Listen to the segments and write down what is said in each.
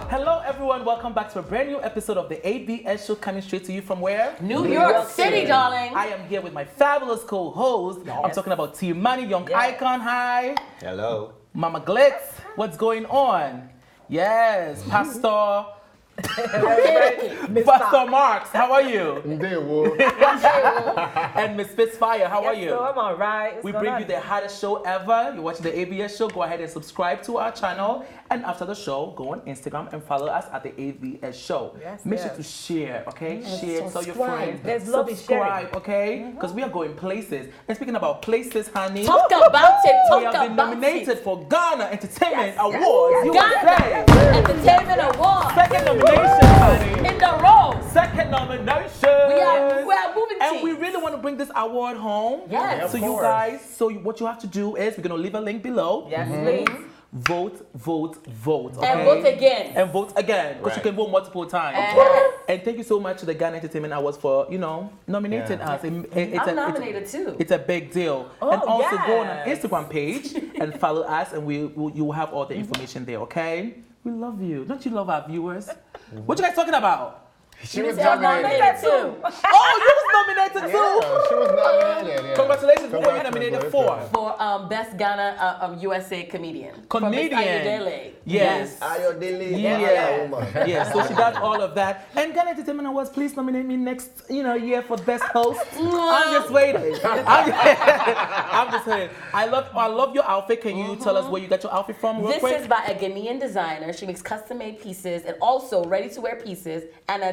Hello everyone, welcome back to a brand new episode of the ABS show coming straight to you from where? New York City, darling. I am here with my fabulous co-host. Yes. I'm talking about T Money, Young Icon, hi. Hello. Mama Glitz, what's going on? Yes, Pastor. Pastor Marks, how are you? And Miss Spitfire, how are you? So I'm all right. We bring you the hottest show ever. You're watching the ABS show. Go ahead and subscribe to our channel. And after the show, go on Instagram and follow us at the ABS show. Yes, Make sure to share, okay? Share, tell your friends. There's love in sharing. Subscribe, okay? Because we are going places. And speaking about places, honey. Talk about it. We have been nominated for Ghana Entertainment Awards. Ghana Entertainment Awards. Second nomination, honey. In the row. Second nomination. We are moving and teams. we really want to bring this award home. Yes. So you guys, what you have to do is we're going to leave a link below. Yes, please. Vote, okay? And vote again. And vote again. Because you can vote multiple times. And thank you so much to the Ghana Entertainment Awards for, nominating us. I'm nominated too. It's a big deal. Oh, and also go on our yes. Instagram page and follow us, and you will have all the information there, okay? We love you. Don't you love our viewers? What you guys talking about? She was nominated too. Oh, you was nominated too. Yeah, she was nominated. Yeah. Congratulations. What were you nominated for? For Best Ghana USA Comedian. Comedian. From Miss Ayodele. Yes. Ayodele. Yeah. Yeah. So she got all of that. And Ghana Entertainment Awards, please nominate me next, year for Best Host. I'm just waiting. I'm just saying. I love your outfit. Can you tell us where you got your outfit from real quick? This is by a Ghanaian designer. She makes custom-made pieces and also ready-to-wear pieces. And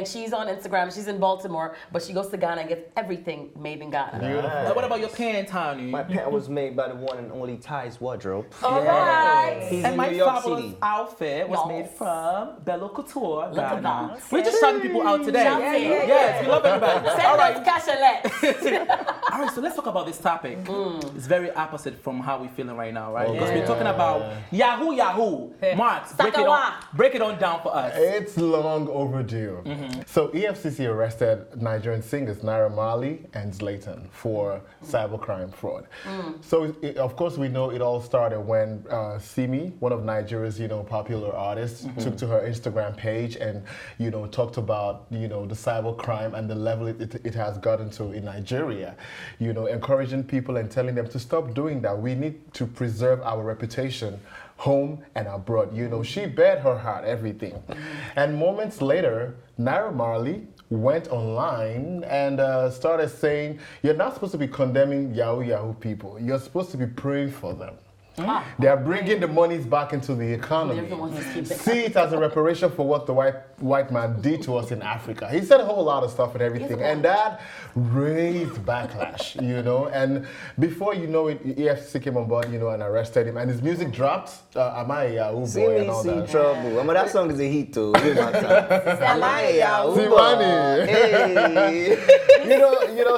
she's on Instagram. She's in Baltimore, but she goes to Ghana and gets everything made in Ghana. And what about your pants, honey? My pant was made by the one and only Ty's wardrobe. All right. He's And in my New York fabulous City. outfit was made from Bello Couture, Look at Ghana. that. We're just shouting people out today. Yeah. Yes, we love everybody. Send All those right. cash. All right, so let's talk about this topic. It's very opposite from how we're feeling right now, right? Because we're talking about Yahoo. Marks, break it on down for us. It's long overdue. So EFCC arrested Nigerian singers Naira Marley and Zlatan for cybercrime fraud. So of course we know it all started when Simi, one of Nigeria's popular artists, took to her Instagram page and talked about the cybercrime and the level it has gotten to in Nigeria. Encouraging people and telling them to stop doing that. We need to preserve our reputation home and abroad. She bared her heart, everything. And moments later, Naira Marley went online and started saying, you're not supposed to be condemning Yahoo people. You're supposed to be praying for them. They are bringing the monies back into the economy. See it as a reparation for what the white man did to us in Africa. He said a whole lot of stuff and everything, and that raised backlash, And before you know it, EFCC came on board, and arrested him, and his music dropped. Am I a Yahoo boy and all that? Trouble. I mean, that song is a hit too. Am I a Yahoo boy? Hey.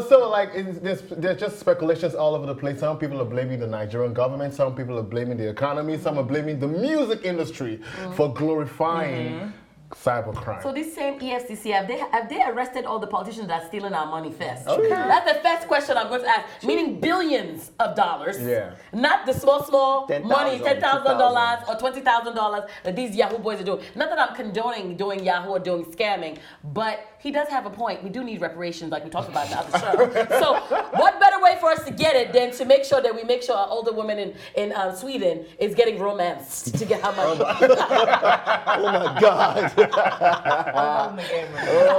So like there's just speculations all over the place. Some people are blaming the Nigerian government. Some people are blaming the economy. Some are blaming the music industry for glorifying cybercrime. So this same EFCC, have they arrested all the politicians that are stealing our money first? Okay. That's the first question I'm going to ask. Meaning billions of dollars. Yeah. Not the small money, $10,000, $10,000 or $20,000 that these Yahoo boys are doing. Not that I'm condoning doing Yahoo or doing scamming, but he does have a point. We do need reparations like we talked about in the other show. So what better way for us to get it than to make sure that we make sure our older woman in Sweden is getting romanced to get her money. Oh my God. Oh,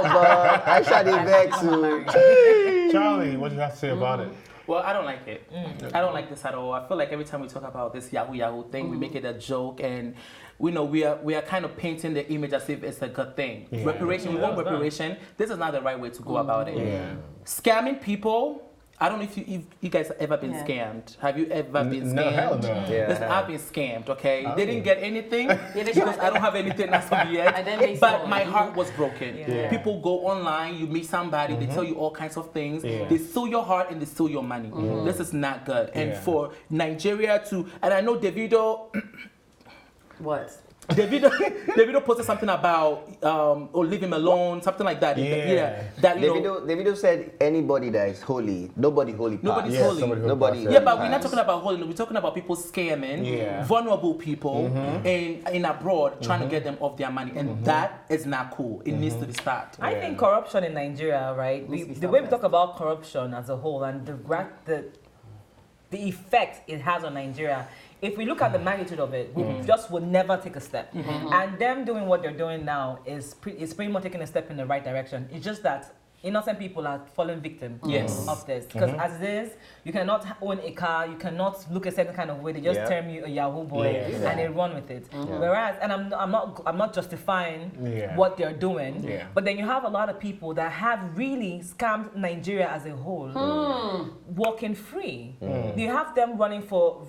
but I shot it back to Charlie, what do you have to say about it? Well, I don't like it. I don't like this at all. I feel like every time we talk about this Yahoo thing, we make it a joke, and we are kind of painting the image as if it's a good thing. Yeah. Reparation, we want reparation. This is not the right way to go about it. Yeah. Scamming people. I don't know if you guys have ever been scammed. Have you ever been scammed? No, hell no. Yeah. Listen, I've been scammed, okay? Oh. They didn't get anything because I don't have anything as of yet. But my heart was broken. Yeah. People go online, you meet somebody, they tell you all kinds of things. Yeah. They steal your heart and they steal your money. This is not good. And for Nigeria to, and I know Davido. What? Davido posted something about or leave him alone, something like that. That Davido said anybody that is holy, nobody holy. Nobody's holy. Nobody. Yeah, but we're not talking about holy. We're talking about people scamming vulnerable people in abroad, trying to get them off their money, and that is not cool. It needs to be stopped. I think corruption in Nigeria, right? The way we talk about corruption as a whole and the effect it has on Nigeria, if we look at the magnitude of it, we just would never take a step. And them doing what they're doing now is pretty much taking a step in the right direction. It's just that innocent people are falling victim of this. Because as it is, you cannot own a car, you cannot look a certain kind of way. They just term you a Yahoo boy and they run with it. Whereas, and I'm not justifying what they're doing, but then you have a lot of people that have really scammed Nigeria as a whole, walking free. You have them running for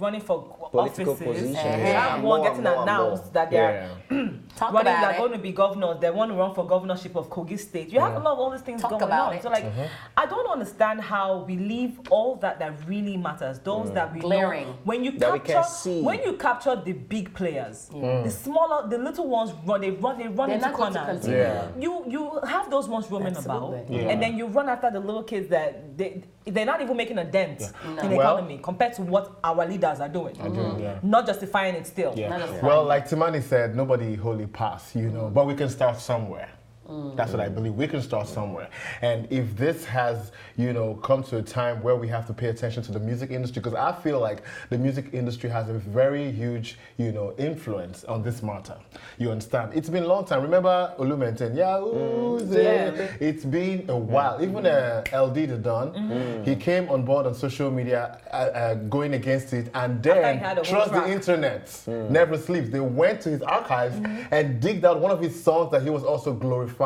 Political offices. positions. They have one getting announced that they're they're going to be governors. They want to run for governorship of Kogi State. You have a lot of all these things going on. So like, I don't understand how we leave all that really matters. Those that we glaring. know. When you That we can capture, see. when you capture the big players, the smaller, the little ones run. They run They're into not going to corners. continue. You have those ones roaming Absolutely. about, and then you run after the little kids that they're not even making a dent in the economy compared to what our leaders are doing. Not justifying it still. Well, like Timani said, nobody holy pass, but we can start somewhere. That's what I believe. We can start somewhere. And if this has, come to a time where we have to pay attention to the music industry, because I feel like the music industry has a very huge, influence on this matter. You understand? It's been a long time. Remember Olumenten? Yahoo! It's been a while. Even LD the Don, he came on board on social media going against it, and then trust the internet. Never sleeps. They went to his archives and digged out one of his songs that he was also glorifying.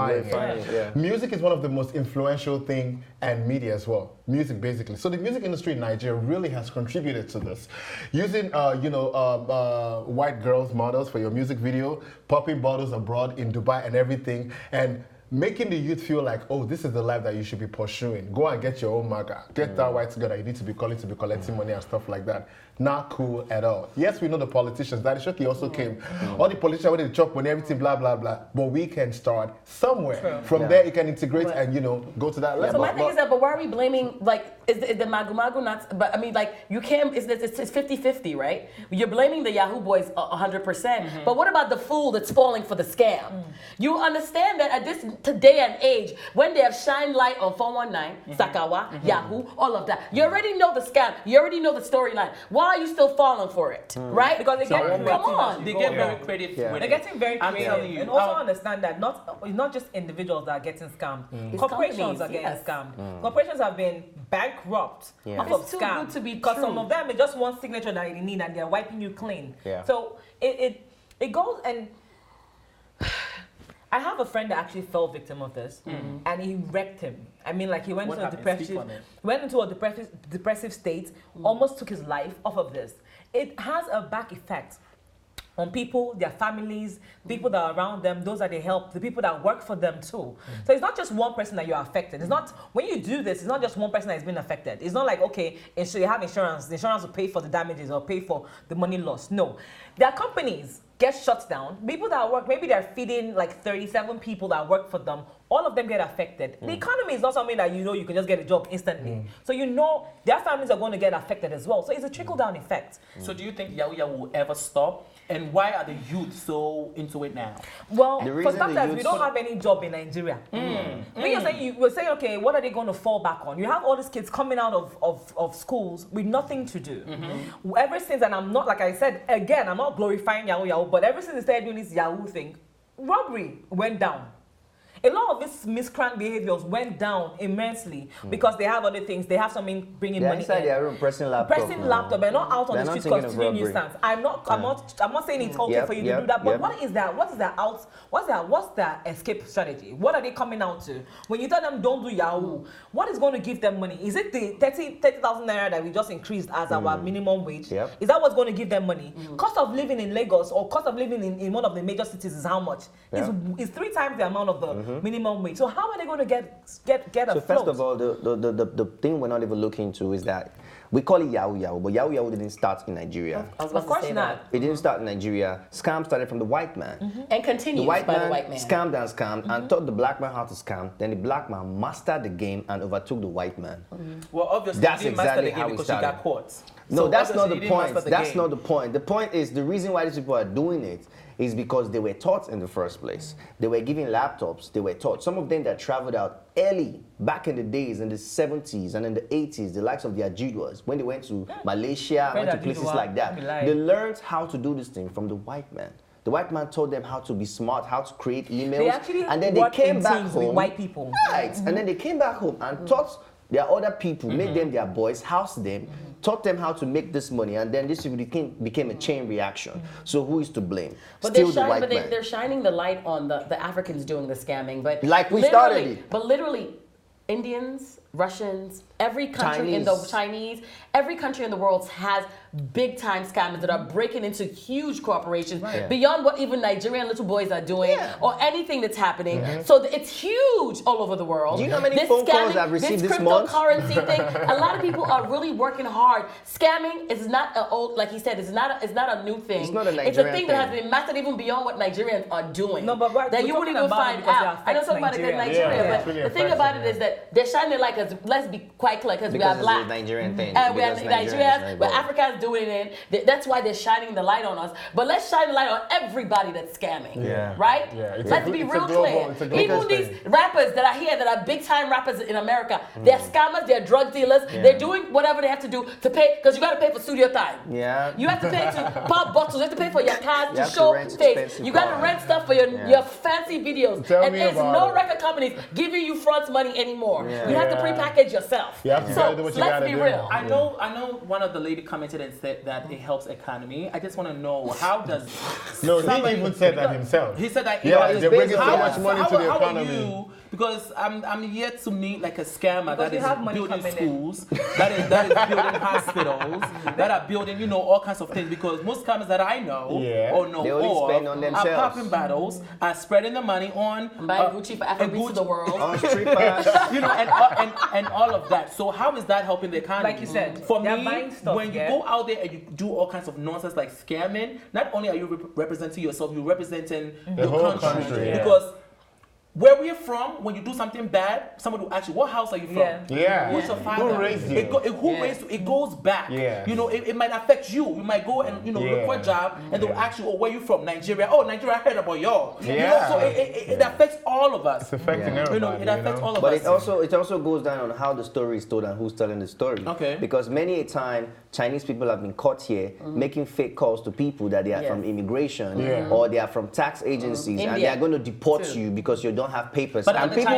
Music is one of the most influential thing, and media as well. Music, basically. So the music industry in Nigeria really has contributed to this. Using, white girls models for your music video, popping bottles abroad in Dubai and everything, and making the youth feel like, oh, this is the life that you should be pursuing. Go and get your own maga. Get that white together. You need to be collecting money and stuff like that. Not cool at all. Yes, we know the politicians. Daddy Shoki also came. All the politicians wanted to chop money, everything, blah, blah, blah. But we can start somewhere. From there, you can integrate and, go to that level. So my thing is that, but why are we blaming, like, is the Magu Magu not, but I mean, like, you can't, it's 50-50, right? You're blaming the Yahoo boys 100%. But what about the fool that's falling for the scam? You understand that at this today and age, when they have shined light on 419, Sakawa, Yahoo, all of that, you already know the scam. You already know the storyline. Why are you still falling for it, right? Because they get They get very creative with They're it. getting very I'm creative. telling you. And also understand that it's not just individuals that are getting scammed. Corporations companies, are getting yes. scammed. Corporations have been bankrupt off of It's too scam. good to be because true. some of them is just one signature that you need and they're wiping you clean. Yeah. So it goes, and I have a friend that actually fell victim of this, and he wrecked him. I mean, like he went into a depressive state, almost took his life off of this. It has a back effect on people, their families, people that are around them, those that they help, the people that work for them too. So it's not just one person that you're affected. It's not, when you do this, it's not just one person that is being affected. It's not like, okay, so you have insurance, the insurance will pay for the damages or pay for the money lost. No. There are companies get shut down. People that work, maybe they're feeding like 37 people that work for them. All of them get affected. The economy is not something that you can just get a job instantly. So their families are going to get affected as well. So it's a trickle-down effect. So do you think Yahoo Yahoo will ever stop? And why are the youth so into it now? Well, for starters, we don't have any job in Nigeria. When you were saying, okay, what are they going to fall back on? You have all these kids coming out of schools with nothing to do. Ever since, and I'm not, like I said, again, I'm not glorifying Yahoo Yahoo, but ever since they started doing this Yahoo thing, robbery went down. A lot of these miscreant behaviors went down immensely because they have other things. They have something bringing money inside in. their room pressing laptop. They're not out on They're the not streets thinking of continuing robbery. nuisance. I'm not saying it's okay for you to do that, but what is that? What's the escape strategy? What are they coming out to? When you tell them don't do Yahoo, what is going to give them money? Is it the 30,000 naira that we just increased as our minimum wage? Is that what's going to give them money? Cost of living in Lagos or cost of living in one of the major cities is how much? It's 3 times the amount of the minimum wage. So how are they going to get So afloat? first of all, the thing we're not even looking into is that We call it Yahoo, but Yahoo didn't start in Nigeria. Of course not. It didn't start in Nigeria. Scam started from the white man. And continues by the white man. Scammed and scammed and taught the black man how to scam. Then the black man mastered the game and overtook the white man. Well, obviously, That's you didn't master exactly the how game we because you started. got caught. No, So that's not obviously the you didn't point. master the That's game. not the point. The point is the reason why these people are doing it is because they were taught in the first place. They were given laptops. They were taught. Some of them that traveled out early, back in the days, in the 70s and in the 80s, the likes of the Ajidwas, when they went to Malaysia, went to places like that, they learned how to do this thing from the white man. The white man taught them how to be smart, how to create emails, and then they came back home. With white people, right? And then they came back home and taught their other people, made them their boys, housed them, taught them how to make this money, and then this became a chain reaction. So who is to blame? But Still the white man. they're shining the light on the Africans doing the scamming, but Like we started it. But literally, Indians, Russians, every country in the Chinese, every country in the world has big time scammers that are breaking into huge corporations beyond what even Nigerian little boys are doing or anything that's happening. So it's huge all over the world. Do you know how many phone calls I've received this month? Cryptocurrency thing. A lot of people are really working hard. Scamming is not an old, like he said, it's not a new thing. It's not a Nigerian It's a thing that has thing. been mastered even beyond what Nigerians are doing. No, but that you wouldn't even find out. I know something about it in Nigeria, but the thing about it is that they're shining like us. Let's be quite clear, because we are Because black. it's a Nigerian thing. And we are Because Nigerians, but Africans doing it. That's why they're shining the light on us. But let's shine the light on everybody that's scamming. Right? Yeah, Let's be real clear. Even these rappers that are here that are big time rappers in America, they're scammers, they're drug dealers, they're doing whatever they have to do to pay, because you got to pay for studio time. Yeah. You have to pay to pop bottles, you have to pay for your cars You to have to show rent face. expensive You got to cars. rent stuff for your fancy videos. Tell And me there's about no it. record companies giving you front money anymore. Yeah. You have to prepackage yourself. You have to So do what you let's gotta be do. real. I know one of the lady commented and said that it helps economy. I just want to know, how does No, he even said that himself. he said that Yeah, it's they're bringing so basically- much money to the how economy. Are you, because I'm yet to meet like a scammer that we is have money building coming in. schools, that is building hospitals, that are building all kinds of things. Because most scammers that I know or know They only spend on are themselves. popping bottles, are spreading the money on Buying Gucci for Afrobeats of the world. On strippers. and all of that. So how is that helping the economy? Like you said, for they're me, buying stuff, when you go out there and you do all kinds of nonsense like scamming, not only are you representing yourself, you're representing your whole country. country, yeah. Because where we're from, when you do something bad, somebody will ask you, what house are you from? Yeah. Who's your father? Who raised you? Who raised you? It goes back. Yeah. It might affect you. You might go and look for a job, and they'll ask you, oh, where you from? Nigeria. Oh, Nigeria, I heard about y'all. Yeah. So it affects all of us. It's affecting everybody. It affects all of But us. it also goes down on how the story is told and who's telling the story. Okay. Because many a time Chinese people have been caught here making fake calls to people that they are from immigration or they are from tax agencies and they are going to deport you because you don't have papers. But and the people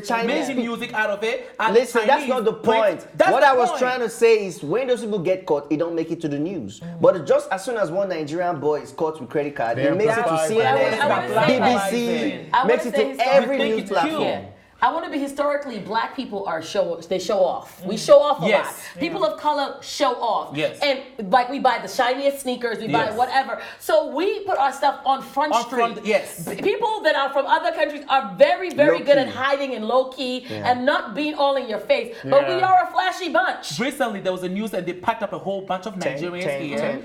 Chinese making music out of it. Listen, that's not the point. What I was trying to say is when those people get caught, it don't make it to the news. But just as soon as one Nigerian boy is caught with credit card, it makes it to CNN, BBC, makes it to every news platform. I want to be historically, black people are they show off. We show off a lot. People of color show off. Yes. And like we buy the shiniest sneakers, we buy whatever. So we put our stuff on front street. People that are from other countries are very, very good at hiding and low key and not being all in your face. But we are a flashy bunch. Recently, there was a news and they packed up a whole bunch of Nigerians here.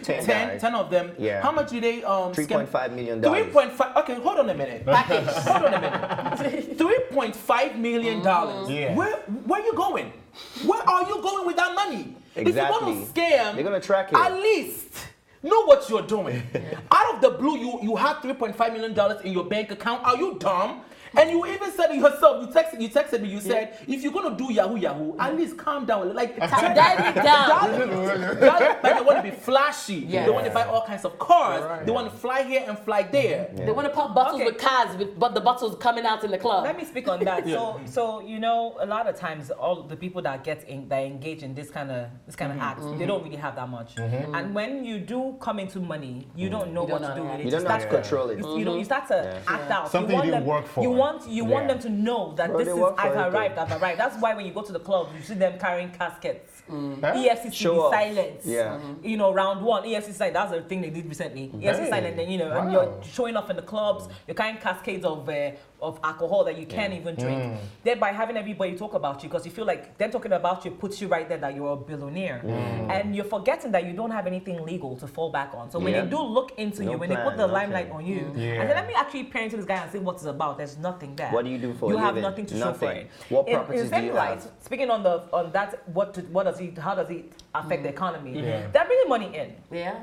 10 of them. Yeah. How much did they $3.5 million. 3.5. Okay, hold on a minute. Hold on a minute. $3.5 million. Yeah. Where you going? Where are you going with that money? Exactly. If you're going to scam, they're going to track it. At least know what you're doing. Out of the blue, you have $3.5 million in your bank account. Are you dumb? And you even said it yourself. You texted me. You said if you're gonna do Yahoo, at least calm down. Like dial it down. But they want to be flashy. They want to buy all kinds of cars. They want to fly here and fly there. They want to pop bottles with cars, but the bottles coming out in the club. Let me speak on that. So a lot of times all the people that engage in this kind of acts, they don't really have that much. And when you do you come into money, you don't know what to do with it. You don't know how to control it. You start to act out. Something you didn't work for. You want them to know that Bro, this they is work for I've it, arrived. That's why when you go to the club, you see them carrying caskets. Huh? EFCC Show off. silence. Yeah. You know, round one, EFCC silence. That's the thing they did recently. EFCC silence, then and you're showing off in the clubs. You're carrying cascades of alcohol that you can't even drink. Thereby having everybody talk about you because you feel like them talking about you puts you right there that you're a billionaire, and you're forgetting that you don't have anything legal to fall back on. So when they do look into you, when they put the limelight on you, and then let me actually parent to this guy and see what it's about. There's nothing there. What do you do for a You have living? nothing to show for it. What properties do you have? Speaking on that, how does it affect the economy? They're bringing money in. Yeah.